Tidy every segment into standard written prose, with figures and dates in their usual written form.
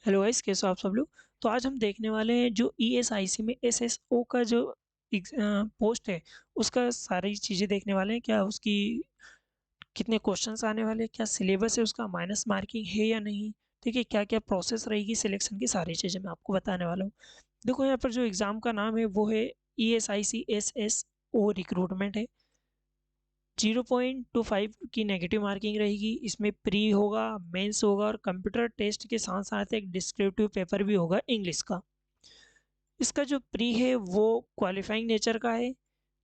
Hello guys, कैसे हो आप सब लोग। तो आज हम देखने वाले हैं जो ईएसआईसी में एसएसओ का जो पोस्ट है उसका सारी चीज़ें देखने वाले हैं। क्या उसकी कितने क्वेश्चंस आने वाले हैं, क्या सिलेबस है उसका, माइनस मार्किंग है या नहीं, ठीक है, क्या क्या प्रोसेस रहेगी सिलेक्शन की, सारी चीज़ें मैं आपको बताने वाला हूँ। देखो यहाँ पर जो एग्ज़ाम का नाम है वो है ईएसआईसी एसएसओ रिक्रूटमेंट है। 0.25 की नेगेटिव मार्किंग रहेगी। इसमें प्री होगा, मेंस होगा और कंप्यूटर टेस्ट के साथ साथ एक डिस्क्रिप्टिव पेपर भी होगा इंग्लिश का। इसका जो प्री है वो क्वालिफाइंग नेचर का है।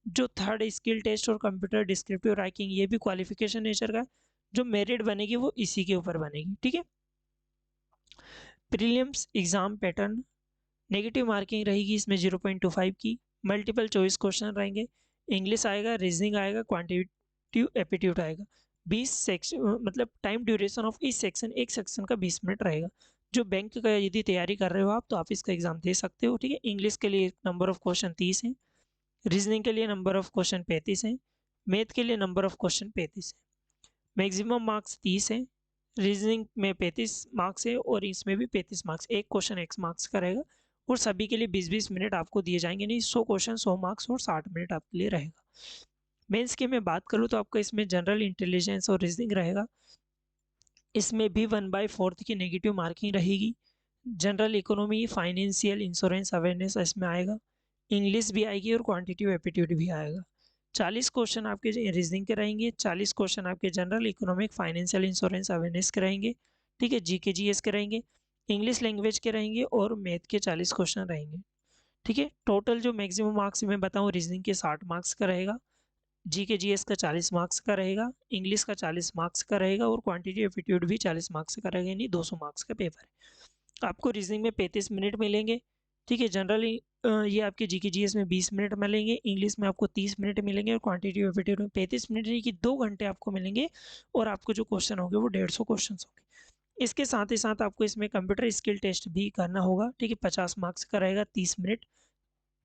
जो थर्ड स्किल टेस्ट और कंप्यूटर डिस्क्रिप्टिव राइटिंग ये भी क्वालिफिकेशन नेचर का है। जो मेरिट बनेगी वो इसी के ऊपर बनेगी, ठीक है। Prelims exam pattern, negative marking रहेगी इसमें 0.25 की। मल्टीपल चॉइस क्वेश्चन रहेंगे। इंग्लिश आएगा, रीजनिंग आएगा, क्वांटिटेटिव एप्टीट्यूड आएगा। 20 सेक्शन, मतलब टाइम ड्यूरेशन ऑफ इस सेक्शन, एक सेक्शन का 20 मिनट रहेगा। जो बैंक का यदि तैयारी कर रहे हो आप तो आप इसका एग्जाम दे सकते हो, ठीक है। इंग्लिश के लिए नंबर ऑफ क्वेश्चन 30 है। रीजनिंग के लिए नंबर ऑफ क्वेश्चन 35 है। मैथ के लिए नंबर ऑफ क्वेश्चन 35 है। मैक्सिमम मार्क्स 30 है। रीजनिंग में 35 मार्क्स है और इसमें भी 35 मार्क्स, एक क्वेश्चन x मार्क्स का रहेगा। और सभी के लिए 20-20 मिनट आपको दिए जाएंगे, नहीं 100 क्वेश्चन 100 मार्क्स और 60 मिनट आपके लिए रहेगा। मेंस की मैं बात करूँ तो आपका इसमें जनरल इंटेलिजेंस और रीजनिंग रहेगा। इसमें भी 1/4 की नेगेटिव मार्किंग रहेगी। General economy, financial, insurance awareness इसमें आएगा। इंग्लिश भी आएगी और क्वांटिटेटिव एप्टीट्यूड भी आएगा। 40 क्वेश्चन आपके रीजनिंग के रहेंगे, 40 क्वेश्चन आपके general economic, financial, insurance awareness के रहेंगे, ठीक है। जीके जीएस के रहेंगे। इंग्लिश लैंग्वेज के रहेंगे और मैथ के 40 क्वेश्चन रहेंगे, ठीक है। टोटल जो मैक्सिमम मार्क्स मैं बताऊँ, रीजनिंग के 60 मार्क्स का रहेगा, जीके जीएस का 40 मार्क्स का रहेगा, इंग्लिश का 40 मार्क्स का रहेगा और क्वांटिटी एप्टीट्यूड भी 40 मार्क्स का रहेगा, यानी 200 मार्क्स का पेपर है। आपको रीजनिंग में 35 मिनट मिलेंगे, ठीक है। जनरली ये आपके जीके जीएस में 20 मिनट मिलेंगे, इंग्लिश में आपको 30 मिनट मिलेंगे और क्वांटिटी एप्टीट्यूड में 35 मिनट, यानी कि 2 घंटे आपको मिलेंगे। और आपको जो क्वेश्चन होंगे वो 150 क्वेश्चन होंगे। इसके साथ ही साथ आपको इसमें कंप्यूटर स्किल टेस्ट भी करना होगा, ठीक है। 50 मार्क्स का रहेगा, 30 मिनट,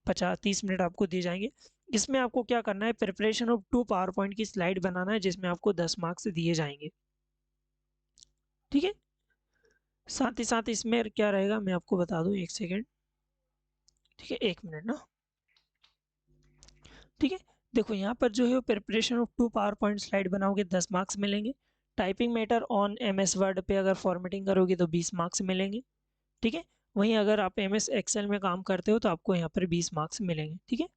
30 मिनट आपको दिए जाएंगे। इसमें आपको क्या करना है, प्रिपरेशन ऑफ 2 पावर पॉइंट की स्लाइड बनाना है जिसमें आपको 10 मार्क्स दिए जाएंगे, ठीक है। साथ ही साथ इसमें क्या रहेगा मैं आपको बता दूं, एक सेकेंड, ठीक है, 1 मिनट ना, ठीक है। देखो यहाँ पर जो है preparation of 2 power point slide बनाओगे 10 मार्क्स मिलेंगे। Typing matter on MS word पे अगर फॉर्मेटिंग करोगे तो 20 मार्क्स मिलेंगे, ठीक है। वहीं अगर आप एमएस एक्सेल में काम करते हो तो आपको यहाँ पर 20 मार्क्स मिलेंगे, ठीक है।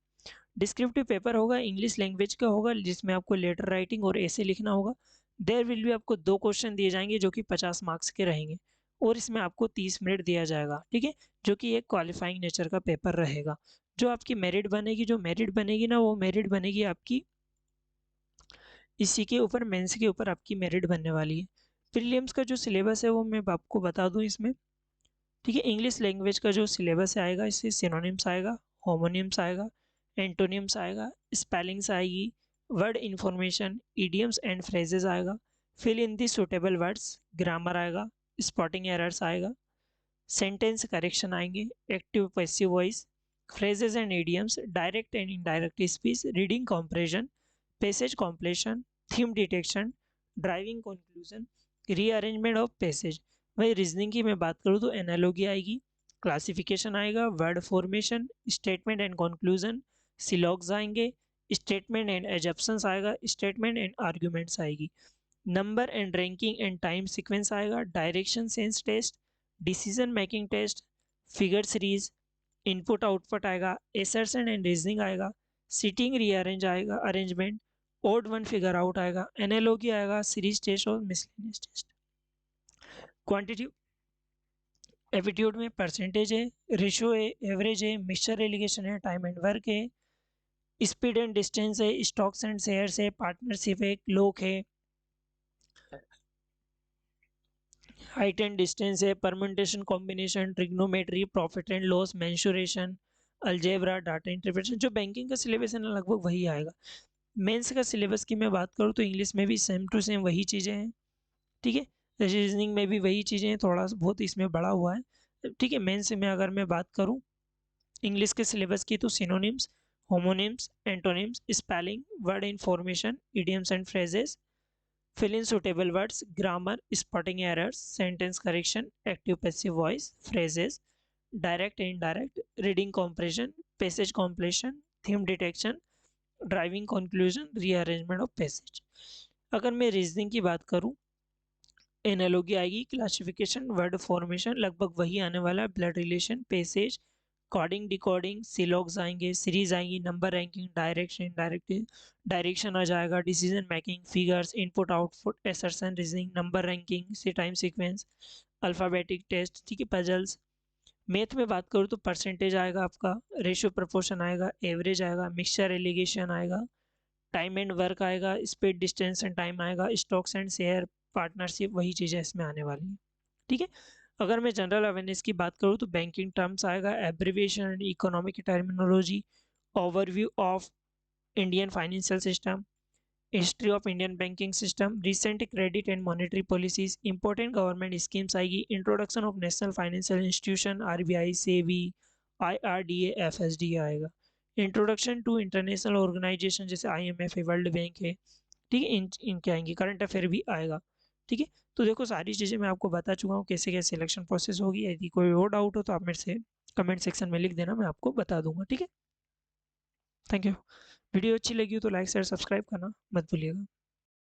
डिस्क्रिप्टिव पेपर होगा, इंग्लिश लैंग्वेज का होगा जिसमें आपको लेटर राइटिंग और ऐसे लिखना होगा। देयर विल भी आपको 2 क्वेश्चन दिए जाएंगे जो कि 50 मार्क्स के रहेंगे और इसमें आपको 30 मिनट दिया जाएगा, ठीक है। जो कि एक क्वालिफाइंग नेचर का पेपर रहेगा। जो आपकी मेरिट बनेगी, जो मेरिट बनेगी ना, वो मेरिट बनेगी आपकी इसी के ऊपर, मेंस के ऊपर आपकी मेरिट बनने वाली है। प्रीलिम्स का जो सिलेबस है वो मैं आपको बता दूं इसमें, ठीक है। इंग्लिश लैंग्वेज का जो सिलेबस आएगा इससे सिनोनिम्स आएगा, होमोनिम्स आएगा, एंटोनिम्स आएगा, स्पेलिंग्स आएगी, word information, idioms and phrases आएगा, fill in the suitable words, grammar आएगा, स्पॉटिंग एरर्स आएगा, सेंटेंस करेक्शन आएंगे, active passive voice, phrases and idioms, direct and indirect speech, reading comprehension, passage completion, theme detection, drawing conclusion, rearrangement of passage. वही reasoning की मैं बात करूँ तो analogy आएगी, क्लासिफिकेशन आएगा, word formation, statement and conclusion, syllogisms आएंगे, स्टेटमेंट एंड एजप्शंस आएगा, स्टेटमेंट एंड आर्ग्यूमेंट्स आएगी, number and ranking and time sequence आएगा, direction sense test, decision making test, figure series, input output आएगा, एसर्शन एंड रीजनिंग आएगा, seating rearrange आएगा, arrangement, odd one figure out आएगा, analogy आएगा, series test और miscellaneous test. Quantity aptitude में percentage है, ratio है, एवरेज है, मिक्सचर एलिगेशन है, टाइम एंड वर्क है, स्पीड एंड डिस्टेंस है, स्टॉक्स एंड शेयर्स है, पार्टनरशिप है, लोक है, हाइट एंड डिस्टेंस है, permutation combination, trigonometry, profit and loss, mensuration, algebra, data interpretation. जो बैंकिंग का सिलेबस है ना लगभग वही आएगा। मेंस का सिलेबस की मैं बात करूँ तो इंग्लिश में भी सेम टू सेम वही चीज़ें हैं, ठीक है। रीजनिंग में भी वही चीज़ें हैं, थोड़ा बहुत इसमें बढ़ा हुआ है, ठीक है। मेंस में अगर मैं बात करूँ इंग्लिश के सिलेबस की तो synonyms, homonyms, antonyms, spelling, word information, idioms and phrases, fill in suitable words, grammar, spotting errors, sentence correction, active passive voice, phrases, direct indirect, reading comprehension, passage completion, theme detection, driving conclusion, rearrangement of passage. अगर मैं reasoning की बात करूं, analogy आएगी, classification, word formation लगभग वही आने वाला है, blood relation, passage, coding decoding, syllogisms आएंगे, सीरीज आएंगी, नंबर रैंकिंग, डायरेक्शन, डायरेक्शन आ जाएगा, decision making, figures, input output, assertion, reasoning, number ranking, सी टाइम सीक्वेंस, अल्फाबेटिक टेस्ट, ठीक है, पजल्स। मैथ में बात करूँ तो परसेंटेज आएगा आपका, रेशियो प्रोपोर्शन आएगा, एवरेज आएगा, मिक्सचर एलिगेशन आएगा, टाइम एंड वर्क आएगा, स्पीड डिस्टेंस एंड टाइम आएगा, स्टॉक्स एंड शेयर, पार्टनरशिप, वही चीज़ें इसमें आने वाली हैं, ठीक है। अगर मैं जनरल अवेयरनेस की बात करूँ तो बैंकिंग टर्म्स आएगा, abbreviation and economic terminology, overview of Indian financial system, history of Indian banking system, recent credit and monetary policies, important government schemes आएगी, introduction of national financial institution, RBI, SEBI, IRDA, FSD आएगा, introduction to international organization जैसे IMF है, world bank है, ठीक है, इनके आएंगे, current affair भी आएगा, ठीक है। तो देखो सारी चीज़ें मैं आपको बता चुका हूँ कैसे कैसे सिलेक्शन प्रोसेस होगी। यदि कोई और डाउट हो तो आप मेरे से कमेंट सेक्शन में लिख देना, मैं आपको बता दूंगा, ठीक है। Thank you. वीडियो अच्छी लगी हो तो लाइक शेयर सब्सक्राइब करना मत भूलिएगा।